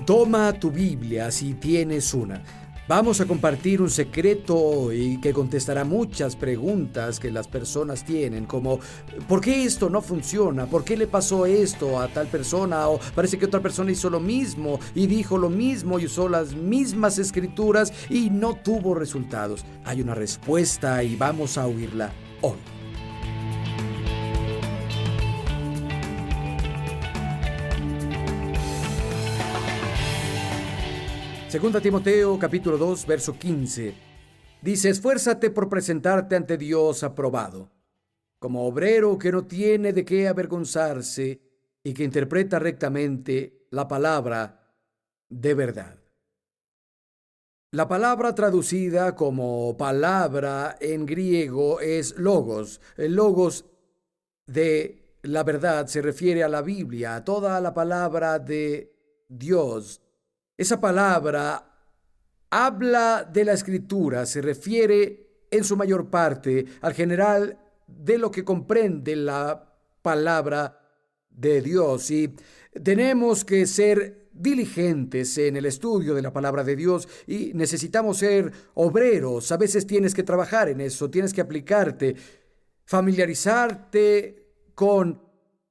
Toma tu Biblia si tienes una. Vamos a compartir un secreto hoy que contestará muchas preguntas que las personas tienen, como ¿por qué esto no funciona? ¿Por qué le pasó esto a tal persona? O parece que otra persona hizo lo mismo y dijo lo mismo y usó las mismas escrituras y no tuvo resultados. Hay una respuesta y vamos a oírla hoy. Segunda Timoteo capítulo 2 verso 15 dice: esfuérzate por presentarte ante Dios aprobado, como obrero que no tiene de qué avergonzarse y que interpreta rectamente la palabra de verdad. La palabra traducida como palabra en griego es logos. El logos de la verdad se refiere a la Biblia, a toda la palabra de Dios. Esa palabra habla de la Escritura, se refiere en su mayor parte al general de lo que comprende la palabra de Dios. Y tenemos que ser diligentes en el estudio de la palabra de Dios y necesitamos ser obreros. A veces tienes que trabajar en eso, tienes que aplicarte, familiarizarte con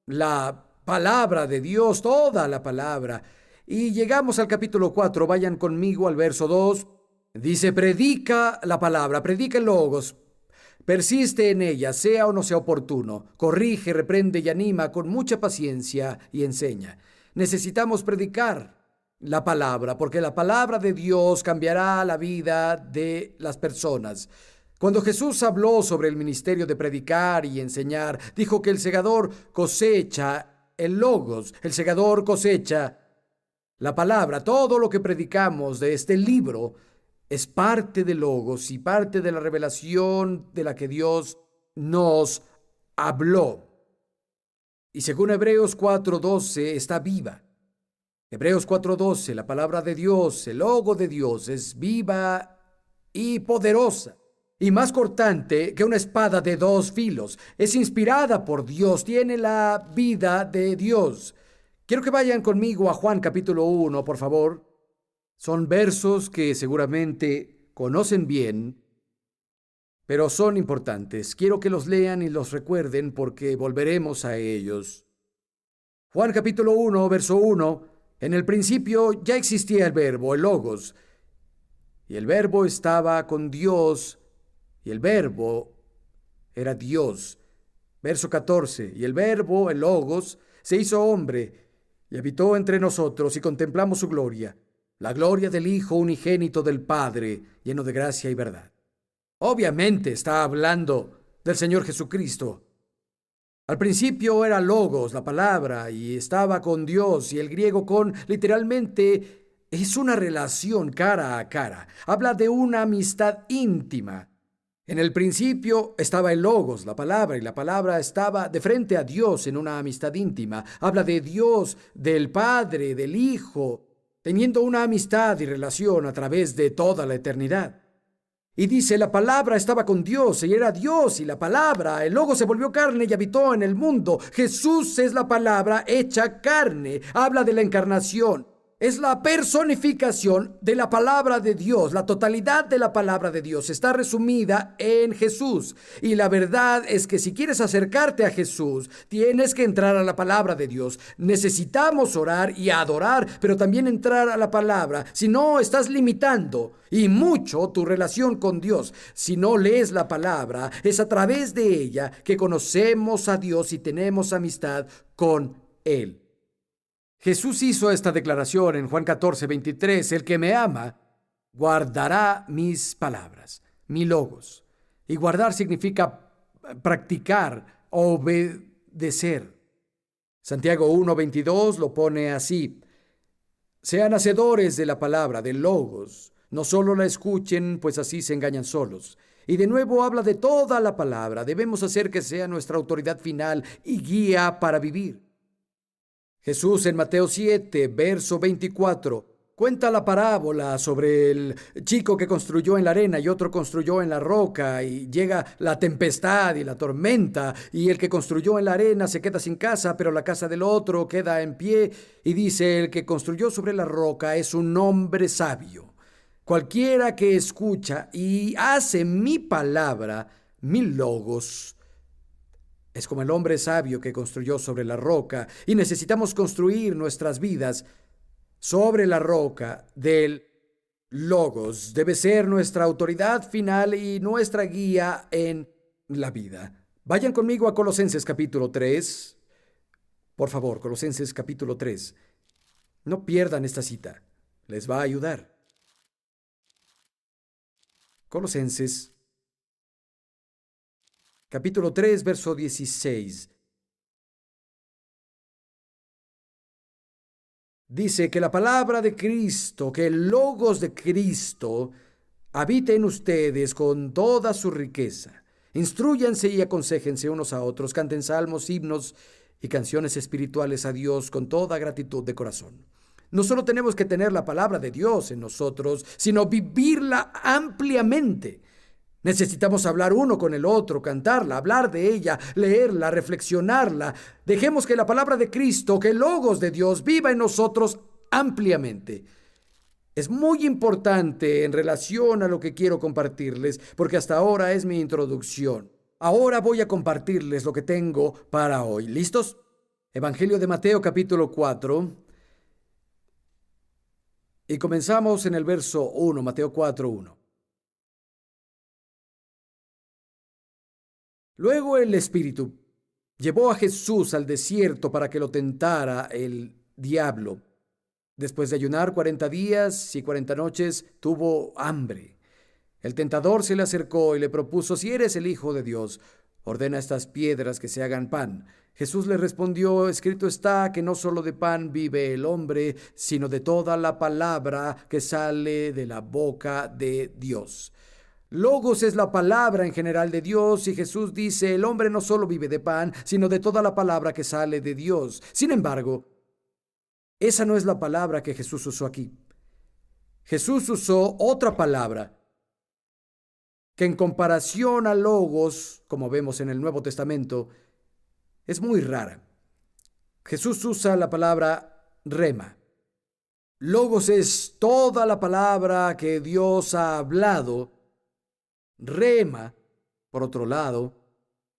la palabra de Dios, toda la palabra. Y llegamos al capítulo 4, vayan conmigo al verso 2. Dice: predica la palabra, predica el logos, persiste en ella, sea o no sea oportuno, corrige, reprende y anima con mucha paciencia y enseña. Necesitamos predicar la palabra, porque la palabra de Dios cambiará la vida de las personas. Cuando Jesús habló sobre el ministerio de predicar y enseñar, dijo que el segador cosecha el logos, el segador cosecha la palabra. Todo lo que predicamos de este libro es parte del logos y parte de la revelación de la que Dios nos habló. Y según Hebreos 4:12 está viva. Hebreos 4:12, la palabra de Dios, el logo de Dios es viva y poderosa, y más cortante que una espada de dos filos. Es inspirada por Dios, tiene la vida de Dios. Quiero que vayan conmigo a Juan capítulo 1, por favor. Son versos que seguramente conocen bien, pero son importantes. Quiero que los lean y los recuerden porque volveremos a ellos. Juan capítulo 1, verso 1. En el principio ya existía el verbo, el logos, y el verbo estaba con Dios, y el verbo era Dios. Verso 14. Y el verbo, el logos, se hizo hombre y habitó entre nosotros, y contemplamos su gloria, la gloria del Hijo unigénito del Padre, lleno de gracia y verdad. Obviamente está hablando del Señor Jesucristo. Al principio era logos, la palabra, y estaba con Dios, y el griego con literalmente es una relación cara a cara. Habla de una amistad íntima. En el principio estaba el logos, la palabra, y la palabra estaba de frente a Dios en una amistad íntima. Habla de Dios, del Padre, del Hijo, teniendo una amistad y relación a través de toda la eternidad. Y dice: la palabra estaba con Dios y era Dios, y la palabra, el logos, se volvió carne y habitó en el mundo. Jesús es la palabra hecha carne. Habla de la encarnación. Es la personificación de la palabra de Dios. La totalidad de la palabra de Dios está resumida en Jesús. Y la verdad es que si quieres acercarte a Jesús, tienes que entrar a la palabra de Dios. Necesitamos orar y adorar, pero también entrar a la palabra. Si no, estás limitando y mucho tu relación con Dios. Si no lees la palabra, es a través de ella que conocemos a Dios y tenemos amistad con Él. Jesús hizo esta declaración en Juan 14:23: el que me ama guardará mis palabras, mi logos. Y guardar significa practicar, obedecer. Santiago 1:22 lo pone así: sean hacedores de la palabra, del logos, no solo la escuchen, pues así se engañan solos. Y de nuevo habla de toda la palabra. Debemos hacer que sea nuestra autoridad final y guía para vivir. Jesús en Mateo 7, verso 24, Cuenta la parábola sobre el chico que construyó en la arena y otro construyó en la roca y llega la tempestad y la tormenta y el que construyó en la arena se queda sin casa, pero la casa del otro queda en pie y dice, el que construyó sobre la roca es un hombre sabio. Cualquiera que escucha y hace mi palabra, mi logos, es como el hombre sabio que construyó sobre la roca y necesitamos construir nuestras vidas sobre la roca del Logos. Debe ser nuestra autoridad final y nuestra guía en la vida. Vayan conmigo a Colosenses capítulo 3. Por favor, Colosenses capítulo 3. No pierdan esta cita. Les va a ayudar. Colosenses capítulo 3, verso 16. Dice que la palabra de Cristo, que el logos de Cristo, habite en ustedes con toda su riqueza. Instrúyanse y aconséjense unos a otros, canten salmos, himnos y canciones espirituales a Dios con toda gratitud de corazón. No solo tenemos que tener la palabra de Dios en nosotros, sino vivirla ampliamente. Necesitamos hablar uno con el otro, cantarla, hablar de ella, leerla, reflexionarla. Dejemos que la palabra de Cristo, que el logos de Dios, viva en nosotros ampliamente. Es muy importante en relación a lo que quiero compartirles, porque hasta ahora es mi introducción. Ahora voy a compartirles lo que tengo para hoy. ¿Listos? Evangelio de Mateo capítulo 4. Y comenzamos en el verso 1, Mateo 4:1. Luego el Espíritu llevó a Jesús al desierto para que lo tentara el diablo. Después de ayunar 40 días y 40 noches, tuvo hambre. El tentador se le acercó y le propuso, si eres el Hijo de Dios, ordena a estas piedras que se hagan pan. Jesús le respondió, escrito está que no solo de pan vive el hombre, sino de toda la palabra que sale de la boca de Dios. Logos es la palabra en general de Dios y Jesús dice, el hombre no solo vive de pan, sino de toda la palabra que sale de Dios. Sin embargo, esa no es la palabra que Jesús usó aquí. Jesús usó otra palabra que en comparación a logos, como vemos en el Nuevo Testamento, es muy rara. Jesús usa la palabra rema. Logos es toda la palabra que Dios ha hablado. Rema, por otro lado,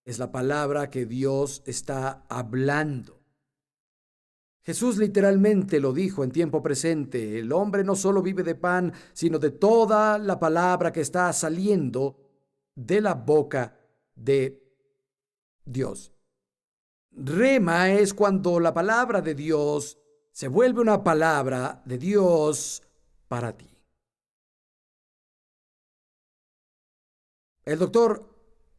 es la palabra que Dios está hablando. Jesús literalmente lo dijo en tiempo presente, el hombre no solo vive de pan, sino de toda la palabra que está saliendo de la boca de Dios. Rema es cuando la palabra de Dios se vuelve una palabra de Dios para ti. El doctor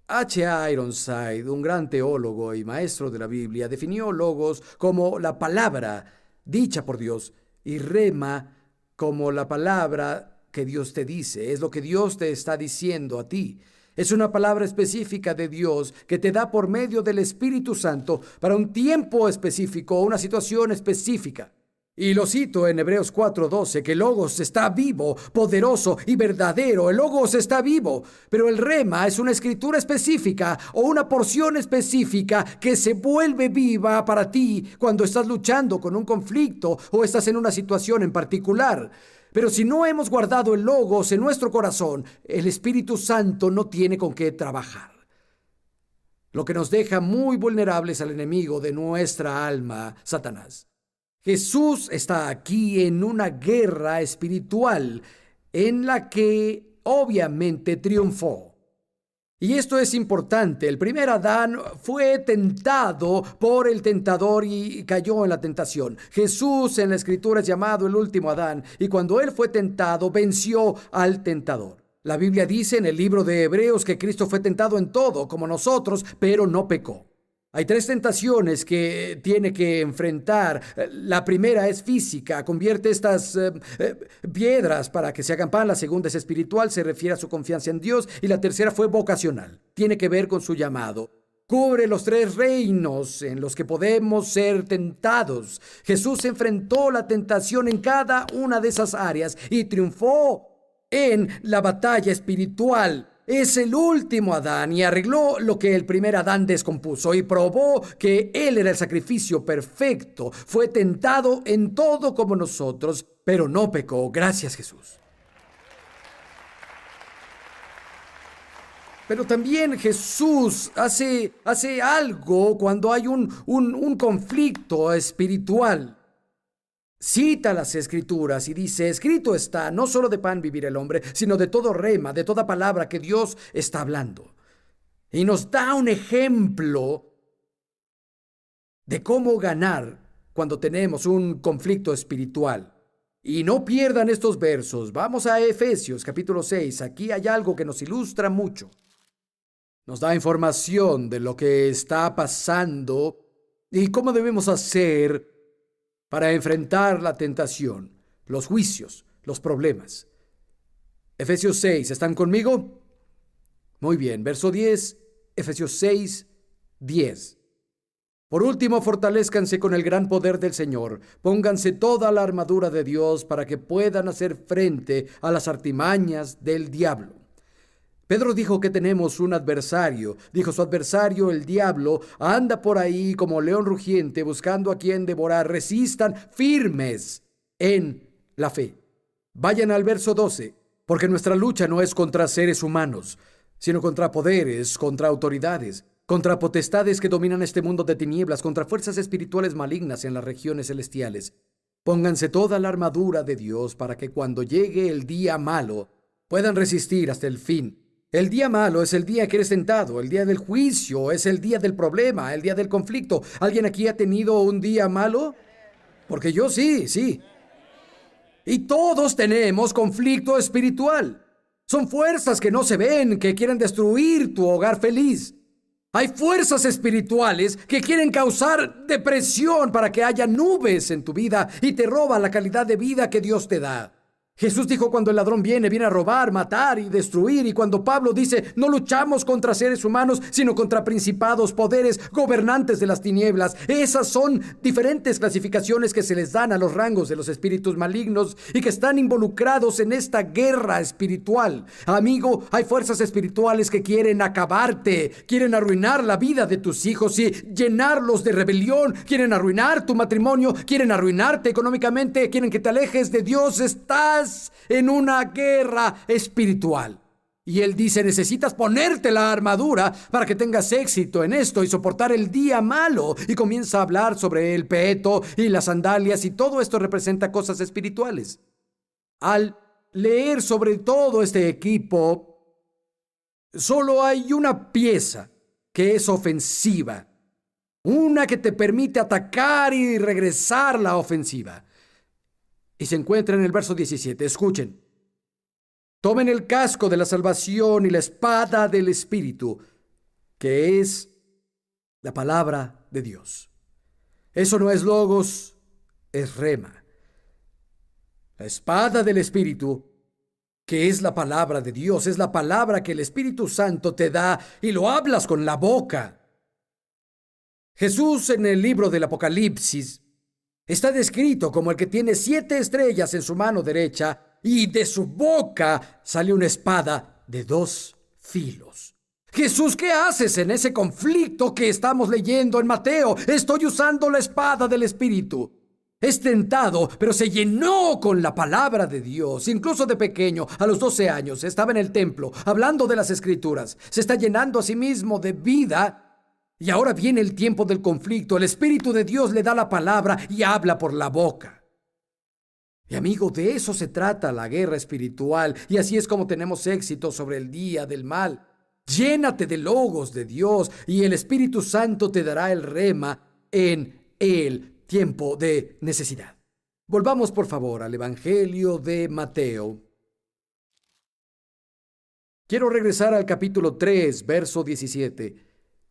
H.A. Ironside, un gran teólogo y maestro de la Biblia, definió logos como la palabra dicha por Dios y rema como la palabra que Dios te dice. Es lo que Dios te está diciendo a ti. Es una palabra específica de Dios que te da por medio del Espíritu Santo para un tiempo específico o una situación específica. Y lo cito en Hebreos 4:12, que el Logos está vivo, poderoso y verdadero. El Logos está vivo, pero el rema es una escritura específica o una porción específica que se vuelve viva para ti cuando estás luchando con un conflicto o estás en una situación en particular. Pero si no hemos guardado el Logos en nuestro corazón, el Espíritu Santo no tiene con qué trabajar. Lo que nos deja muy vulnerables al enemigo de nuestra alma, Satanás. Jesús está aquí en una guerra espiritual en la que obviamente triunfó. Y esto es importante. El primer Adán fue tentado por el tentador y cayó en la tentación. Jesús en la Escritura es llamado el último Adán y cuando él fue tentado venció al tentador. La Biblia dice en el libro de Hebreos que Cristo fue tentado en todo como nosotros, pero no pecó. Hay 3 tentaciones que tiene que enfrentar. La primera es física, convierte estas piedras para que se hagan pan. La segunda es espiritual, se refiere a su confianza en Dios. Y la tercera fue vocacional, tiene que ver con su llamado. cubre los tres reinos en los que podemos ser tentados. Jesús enfrentó la tentación en cada una de esas áreas y triunfó en la batalla espiritual. Es el último Adán y arregló lo que el primer Adán descompuso y probó que él era el sacrificio perfecto. Fue tentado en todo como nosotros, pero no pecó. Gracias, Jesús. Pero también Jesús hace algo cuando hay un conflicto espiritual. Cita las Escrituras y dice: escrito está, no solo de pan vivir el hombre, sino de todo rema, de toda palabra que Dios está hablando. Y nos da un ejemplo de cómo ganar cuando tenemos un conflicto espiritual. Y no pierdan estos versos. Vamos a Efesios capítulo 6. Aquí hay algo que nos ilustra mucho. Nos da información de lo que está pasando y cómo debemos hacer para enfrentar la tentación, los juicios, los problemas. Efesios 6, ¿están conmigo? Muy bien, verso 10, Efesios 6, 10. Por último, fortalezcanse con el gran poder del Señor. Pónganse toda la armadura de Dios para que puedan hacer frente a las artimañas del diablo. Pedro dijo que tenemos un adversario. Dijo: su adversario, el diablo, anda por ahí como león rugiente buscando a quien devorar. Resistan firmes en la fe. Vayan al verso 12. Porque nuestra lucha no es contra seres humanos, sino contra poderes, contra autoridades, contra potestades que dominan este mundo de tinieblas, contra fuerzas espirituales malignas en las regiones celestiales. Pónganse toda la armadura de Dios para que cuando llegue el día malo puedan resistir hasta el fin. El día malo es el día que eres tentado, el día del juicio es el día del problema, el día del conflicto. ¿Alguien aquí ha tenido un día malo? Porque yo sí. Y todos tenemos conflicto espiritual. Son fuerzas que no se ven, que quieren destruir tu hogar feliz. Hay fuerzas espirituales que quieren causar depresión para que haya nubes en tu vida y te roban la calidad de vida que Dios te da. Jesús dijo: cuando el ladrón viene a robar, matar y destruir. Y cuando Pablo dice: no luchamos contra seres humanos, sino contra principados, poderes, gobernantes de las tinieblas. Esas son diferentes clasificaciones que se les dan a los rangos de los espíritus malignos y que están involucrados en esta guerra espiritual. Amigo, hay fuerzas espirituales que quieren acabarte, quieren arruinar la vida de tus hijos y llenarlos de rebelión, quieren arruinar tu matrimonio, quieren arruinarte económicamente, quieren que te alejes de Dios. Estás en una guerra espiritual. Y él dice: necesitas ponerte la armadura para que tengas éxito en esto y soportar el día malo. Y comienza a hablar sobre el peto y las sandalias, y todo esto representa cosas espirituales. Al leer sobre todo este equipo, solo hay una pieza que es ofensiva, una que te permite atacar y regresar la ofensiva. Y se encuentra en el verso 17. Escuchen: tomen el casco de la salvación y la espada del Espíritu, que es la palabra de Dios. Eso no es logos, es rema. La espada del Espíritu, que es la palabra de Dios, es la palabra que el Espíritu Santo te da y lo hablas con la boca. Jesús, en el libro del Apocalipsis, está descrito como el que tiene 7 estrellas en su mano derecha y de su boca sale una espada de 2 filos. Jesús, ¿qué haces en ese conflicto que estamos leyendo en Mateo? Estoy usando la espada del Espíritu. Es tentado, pero se llenó con la palabra de Dios. Incluso de pequeño, a los 12 años, estaba en el templo hablando de las Escrituras. Se está llenando a sí mismo de vida. Y ahora viene el tiempo del conflicto. El Espíritu de Dios le da la palabra y habla por la boca. Y amigo, de eso se trata la guerra espiritual. Y así es como tenemos éxito sobre el día del mal. Llénate de logos de Dios y el Espíritu Santo te dará el rema en el tiempo de necesidad. Volvamos por favor al Evangelio de Mateo. Quiero regresar al capítulo 3, verso 17.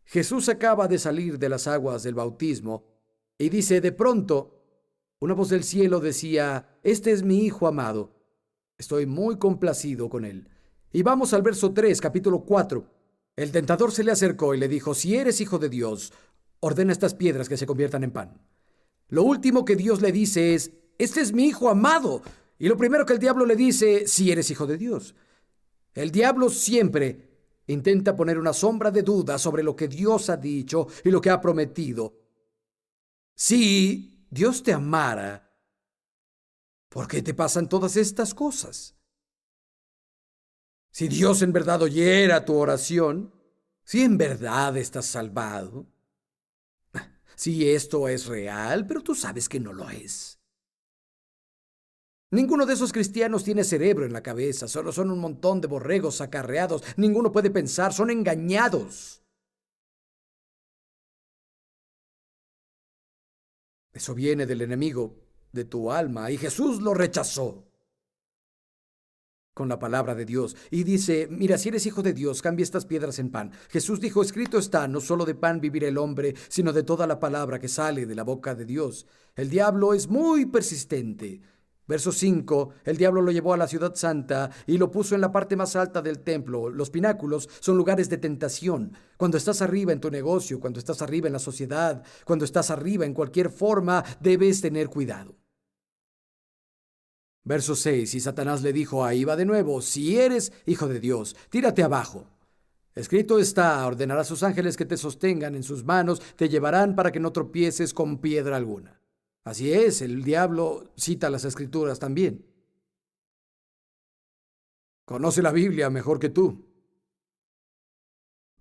Jesús acaba de salir de las aguas del bautismo y dice: de pronto, una voz del cielo decía: este es mi Hijo amado, estoy muy complacido con él. Y vamos al verso 3, capítulo 4. El tentador se le acercó y le dijo, si eres hijo de Dios, ordena estas piedras que se conviertan en pan. Lo último que Dios le dice es, este es mi hijo amado. Y lo primero que el diablo le dice, si eres hijo de Dios. El diablo siempre intenta poner una sombra de duda sobre lo que Dios ha dicho y lo que ha prometido. Si Dios te amara, ¿por qué te pasan todas estas cosas? Si Dios en verdad oyera tu oración, si en verdad estás salvado, si esto es real, pero tú sabes que no lo es. Ninguno de esos cristianos tiene cerebro en la cabeza, solo son un montón de borregos acarreados. Ninguno puede pensar, son engañados. Eso viene del enemigo de tu alma y Jesús lo rechazó con la palabra de Dios. Y dice, mira, si eres hijo de Dios, cambia estas piedras en pan. Jesús dijo, escrito está, no solo de pan vivirá el hombre, sino de toda la palabra que sale de la boca de Dios. El diablo es muy persistente. Verso 5, el diablo lo llevó a la ciudad santa y lo puso en la parte más alta del templo. Los pináculos son lugares de tentación. Cuando estás arriba en tu negocio, cuando estás arriba en la sociedad, cuando estás arriba en cualquier forma, debes tener cuidado. Verso 6, y Satanás le dijo, ahí va de nuevo, si eres hijo de Dios, tírate abajo. Escrito está, ordenará a sus ángeles que te sostengan en sus manos, te llevarán para que no tropieces con piedra alguna. Así es, el diablo cita las Escrituras también. Conoce la Biblia mejor que tú.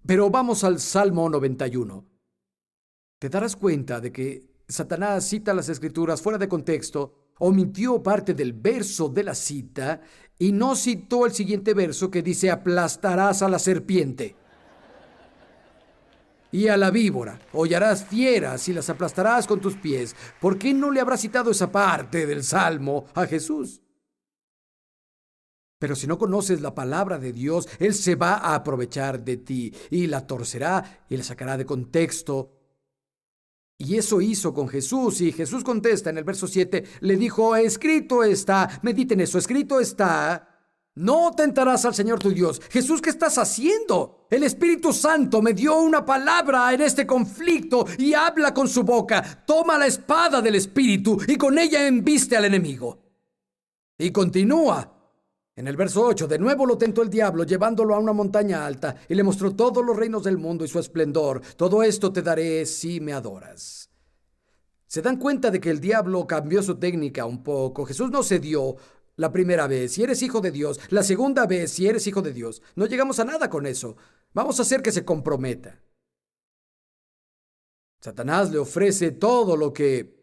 Pero vamos al Salmo 91. Te darás cuenta de que Satanás cita las Escrituras fuera de contexto, omitió parte del verso de la cita y no citó el siguiente verso que dice, aplastarás a la serpiente y a la víbora, hollarás fieras y las aplastarás con tus pies. ¿Por qué no le habrá citado esa parte del Salmo a Jesús? Pero si no conoces la palabra de Dios, Él se va a aprovechar de ti y la torcerá y la sacará de contexto. Y eso hizo con Jesús, y Jesús contesta en el verso 7, le dijo, escrito está, mediten eso, escrito está, no tentarás al Señor tu Dios. Jesús, ¿qué estás haciendo? El Espíritu Santo me dio una palabra en este conflicto y habla con su boca. Toma la espada del Espíritu y con ella embiste al enemigo. Y continúa. En el verso 8, de nuevo lo tentó el diablo, llevándolo a una montaña alta, y le mostró todos los reinos del mundo y su esplendor. Todo esto te daré si me adoras. ¿Se dan cuenta de que el diablo cambió su técnica un poco? Jesús no cedió la primera vez, si eres hijo de Dios. La segunda vez, si eres hijo de Dios. No llegamos a nada con eso. Vamos a hacer que se comprometa. Satanás le ofrece todo lo que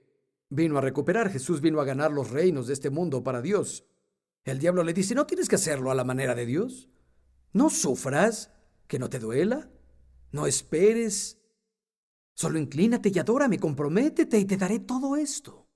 vino a recuperar. Jesús vino a ganar los reinos de este mundo para Dios. El diablo le dice, no tienes que hacerlo a la manera de Dios. No sufras, que no te duela. No esperes. Solo inclínate y adórame, comprométete y te daré todo esto.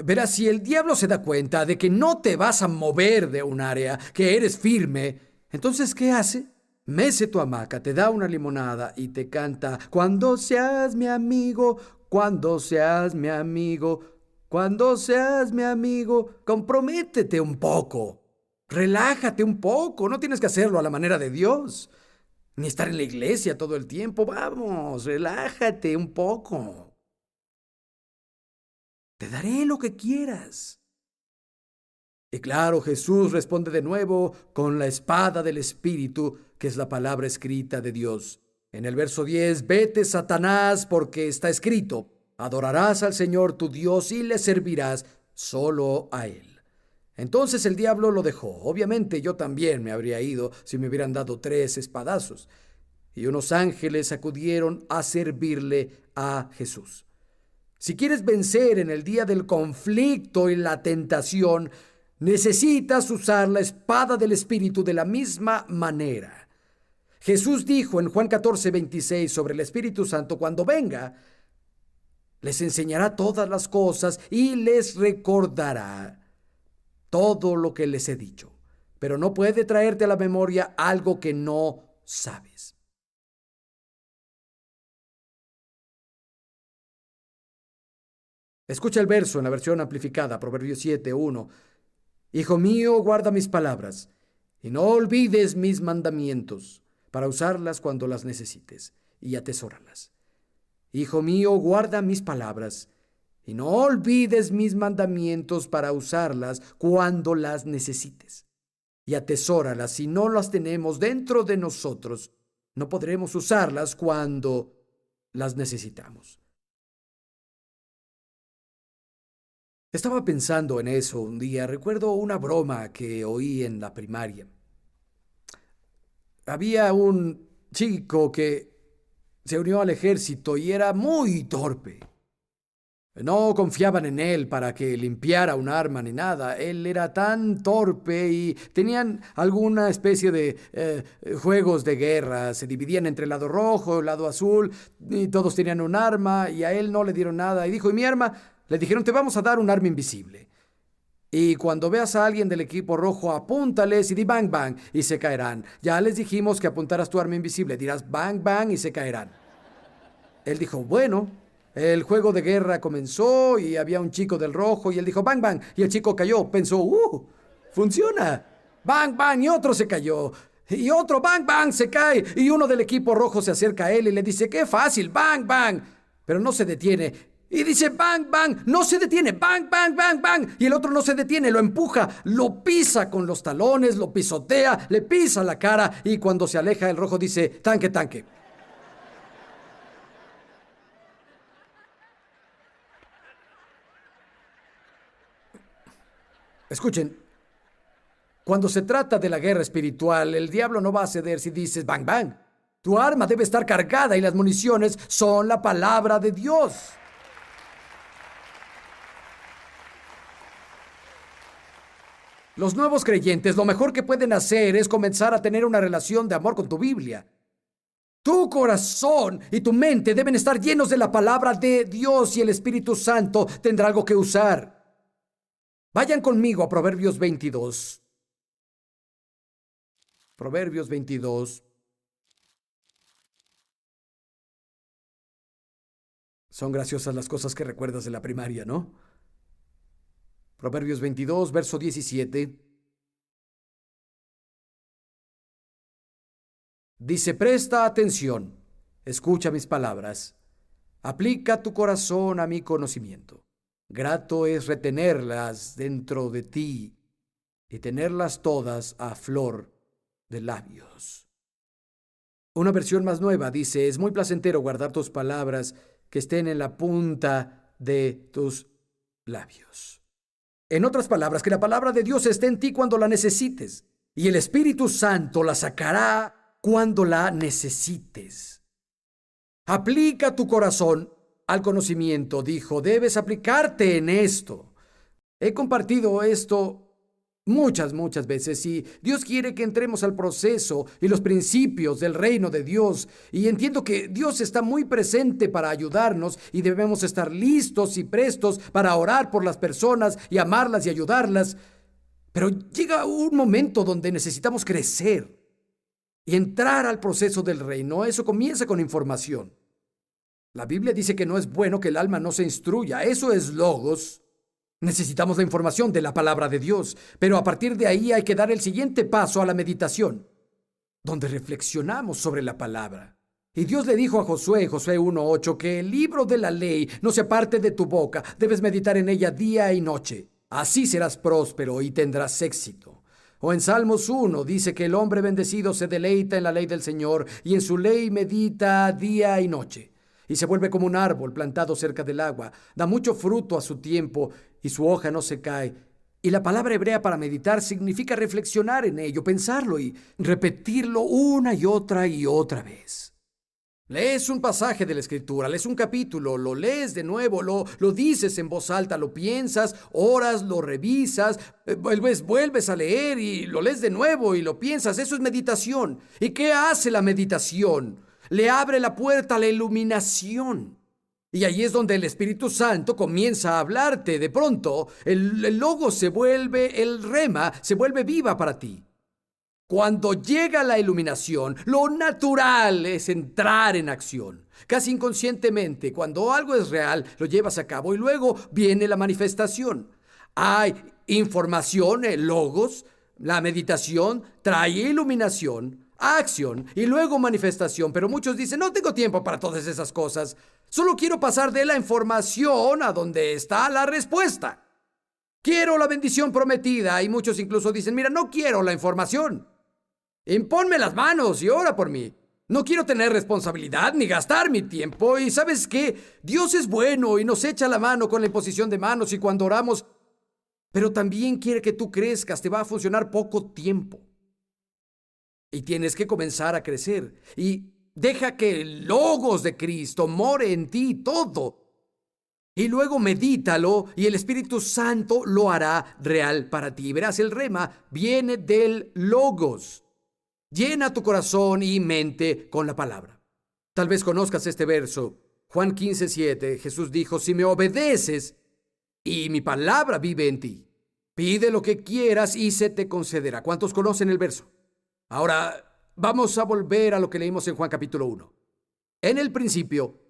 Verás, si el diablo se da cuenta de que no te vas a mover de un área, que eres firme, entonces, ¿qué hace? Mece tu hamaca, te da una limonada y te canta, cuando seas mi amigo, cuando seas mi amigo, cuando seas mi amigo, comprométete un poco. Relájate un poco, no tienes que hacerlo a la manera de Dios, ni estar en la iglesia todo el tiempo. Vamos, relájate un poco. Te daré lo que quieras. Y claro, Jesús responde de nuevo con la espada del Espíritu, que es la palabra escrita de Dios. En el verso 10, vete, Satanás, porque está escrito, adorarás al Señor tu Dios y le servirás solo a Él. Entonces el diablo lo dejó. Obviamente yo también me habría ido si me hubieran dado 3 espadazos. Y unos ángeles acudieron a servirle a Jesús. Si quieres vencer en el día del conflicto y la tentación, necesitas usar la espada del Espíritu de la misma manera. Jesús dijo en Juan 14:26 sobre el Espíritu Santo, cuando venga, les enseñará todas las cosas y les recordará todo lo que les he dicho. Pero no puede traerte a la memoria algo que no sabes. Escucha el verso en la versión amplificada, Proverbios 7:1. Hijo mío, guarda mis palabras y no olvides mis mandamientos, para usarlas cuando las necesites, y atesóralas. Hijo mío, guarda mis palabras, y no olvides mis mandamientos para usarlas cuando las necesites. Y atesóralas. Si no las tenemos dentro de nosotros, no podremos usarlas cuando las necesitamos. Estaba pensando en eso un día. Recuerdo una broma que oí en la primaria. Había un chico que se unió al ejército y era muy torpe. No confiaban en él para que limpiara un arma ni nada. Él era tan torpe y tenían alguna especie de juegos de guerra. Se dividían entre el lado rojo, el lado azul, y todos tenían un arma y a él no le dieron nada. Y dijo, ¿y mi arma? Le dijeron, te vamos a dar un arma invisible. Y cuando veas a alguien del equipo rojo, apúntales y di bang bang y se caerán. Ya les dijimos que apuntaras tu arma invisible. Dirás bang bang y se caerán. Él dijo, bueno. El juego de guerra comenzó y había un chico del rojo y él dijo bang bang y el chico cayó. Pensó, funciona. Bang bang y otro se cayó. Y otro bang bang se cae y uno del equipo rojo se acerca a él y le dice, qué fácil, bang bang. Pero no se detiene. Y dice bang bang, no se detiene, bang bang bang bang. Y el otro no se detiene, lo empuja, lo pisa con los talones, lo pisotea, le pisa la cara y cuando se aleja el rojo dice, tanque, tanque. Escuchen, cuando se trata de la guerra espiritual, el diablo no va a ceder si dices bang bang. Tu arma debe estar cargada y las municiones son la palabra de Dios. Los nuevos creyentes lo mejor que pueden hacer es comenzar a tener una relación de amor con tu Biblia. Tu corazón y tu mente deben estar llenos de la palabra de Dios y el Espíritu Santo tendrá algo que usar. Vayan conmigo a Proverbios 22. Proverbios 22. Son graciosas las cosas que recuerdas de la primaria, ¿no? Proverbios 22, verso 17. Dice, presta atención, escucha mis palabras, aplica tu corazón a mi conocimiento. Grato es retenerlas dentro de ti y tenerlas todas a flor de labios. Una versión más nueva dice, es muy placentero guardar tus palabras que estén en la punta de tus labios. En otras palabras, que la palabra de Dios esté en ti cuando la necesites y el Espíritu Santo la sacará cuando la necesites. Aplica tu corazón al conocimiento, dijo, debes aplicarte en esto. He compartido esto muchas veces y Dios quiere que entremos al proceso y los principios del reino de Dios. Y entiendo que Dios está muy presente para ayudarnos y debemos estar listos y prestos para orar por las personas y amarlas y ayudarlas. Pero llega un momento donde necesitamos crecer y entrar al proceso del reino. Eso comienza con información. La Biblia dice que no es bueno que el alma no se instruya. Eso es logos. Necesitamos la información de la palabra de Dios, pero a partir de ahí hay que dar el siguiente paso a la meditación, donde reflexionamos sobre la palabra. Y Dios le dijo a Josué, Josué 1:8, que el libro de la ley no se aparte de tu boca, debes meditar en ella día y noche. Así serás próspero y tendrás éxito. O en Salmos 1 dice que el hombre bendecido se deleita en la ley del Señor y en su ley medita día y noche. Y se vuelve como un árbol plantado cerca del agua, da mucho fruto a su tiempo y su hoja no se cae. Y la palabra hebrea para meditar significa reflexionar en ello, pensarlo y repetirlo una y otra vez. Lees un pasaje de la Escritura, lees un capítulo, lo lees de nuevo, lo dices en voz alta, lo piensas, oras, lo revisas, vuelves a leer y lo lees de nuevo y lo piensas. Eso es meditación. ¿Y qué hace la meditación? Le abre la puerta a la iluminación. Y ahí es donde el Espíritu Santo comienza a hablarte. De pronto, el logo se vuelve, el rema se vuelve viva para ti. Cuando llega la iluminación, lo natural es entrar en acción. Casi inconscientemente, cuando algo es real, lo llevas a cabo y luego viene la manifestación. Hay información, logos, la meditación trae iluminación. acción y luego manifestación, pero muchos dicen, no tengo tiempo para todas esas cosas. Solo quiero pasar de la información a donde está la respuesta. Quiero la bendición prometida y muchos incluso dicen, mira, no quiero la información. Imponme las manos y ora por mí. No quiero tener responsabilidad ni gastar mi tiempo. Y ¿sabes qué? Dios es bueno y nos echa la mano con la imposición de manos y cuando oramos, pero también quiere que tú crezcas. Te va a funcionar poco tiempo. Y tienes que comenzar a crecer. Y deja que el logos de Cristo more en ti todo. Y luego medítalo y el Espíritu Santo lo hará real para ti. Verás, el rema viene del logos. Llena tu corazón y mente con la palabra. Tal vez conozcas este verso. Juan 15:7. Jesús dijo, si me obedeces y mi palabra vive en ti, pide lo que quieras y se te concederá. ¿Cuántos conocen el verso? Ahora, vamos a volver a lo que leímos en Juan capítulo 1. En el principio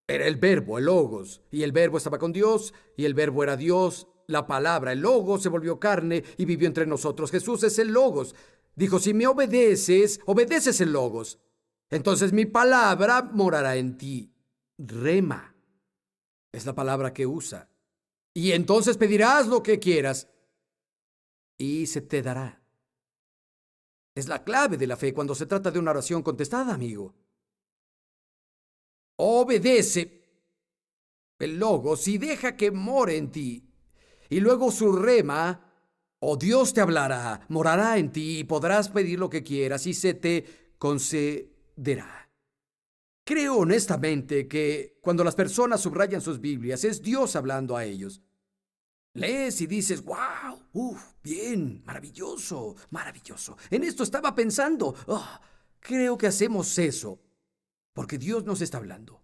era el verbo, el logos, y el verbo estaba con Dios, y el verbo era Dios. La palabra, el logos, se volvió carne y vivió entre nosotros. Jesús es el logos. Dijo, si me obedeces, obedeces el logos. Entonces mi palabra morará en ti. Rema es la palabra que usa. Y entonces pedirás lo que quieras y se te dará. Es la clave de la fe cuando se trata de una oración contestada, amigo. Obedece el logos y deja que more en ti. Y luego su rema, o Dios te hablará, morará en ti y podrás pedir lo que quieras y se te concederá. Creo honestamente que cuando las personas subrayan sus Biblias, es Dios hablando a ellos. Lees y dices, wow, bien, maravilloso, maravilloso. En esto estaba pensando. Creo que hacemos eso porque Dios nos está hablando.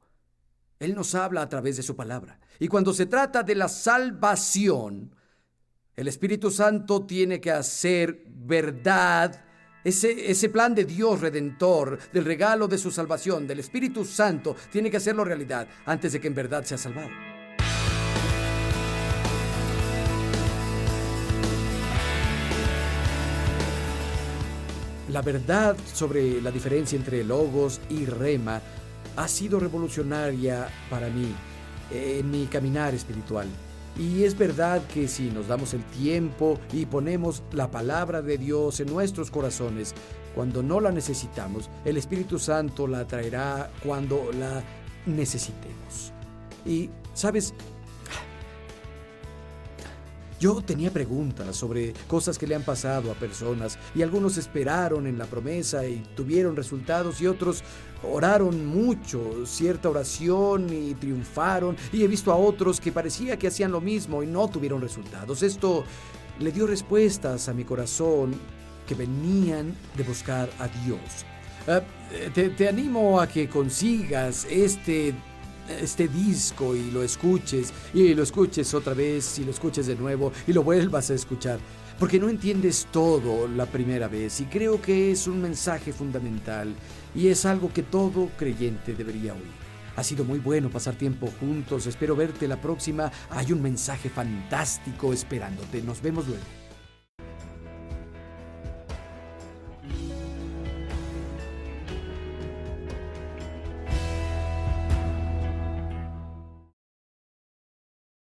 Él nos habla a través de su palabra. Y cuando se trata de la salvación, el Espíritu Santo tiene que hacer verdad ese plan de Dios redentor, del regalo de su salvación, del Espíritu Santo, tiene que hacerlo realidad antes de que en verdad sea salvado. La verdad sobre la diferencia entre logos y rema ha sido revolucionaria para mí en mi caminar espiritual. Y es verdad que si nos damos el tiempo y ponemos la palabra de Dios en nuestros corazones, cuando no la necesitamos, el Espíritu Santo la traerá cuando la necesitemos. Y, ¿sabes? Yo tenía preguntas sobre cosas que le han pasado a personas y algunos esperaron en la promesa y tuvieron resultados y otros oraron mucho, cierta oración y triunfaron, y he visto a otros que parecía que hacían lo mismo y no tuvieron resultados. Esto le dio respuestas a mi corazón que venían de buscar a Dios. Te animo a que consigas este disco y lo escuches otra vez y lo escuches de nuevo y lo vuelvas a escuchar, porque no entiendes todo la primera vez y creo que es un mensaje fundamental y es algo que todo creyente debería oír. Ha sido muy bueno pasar tiempo juntos, espero verte la próxima. Hay un mensaje fantástico esperándote. Nos vemos luego.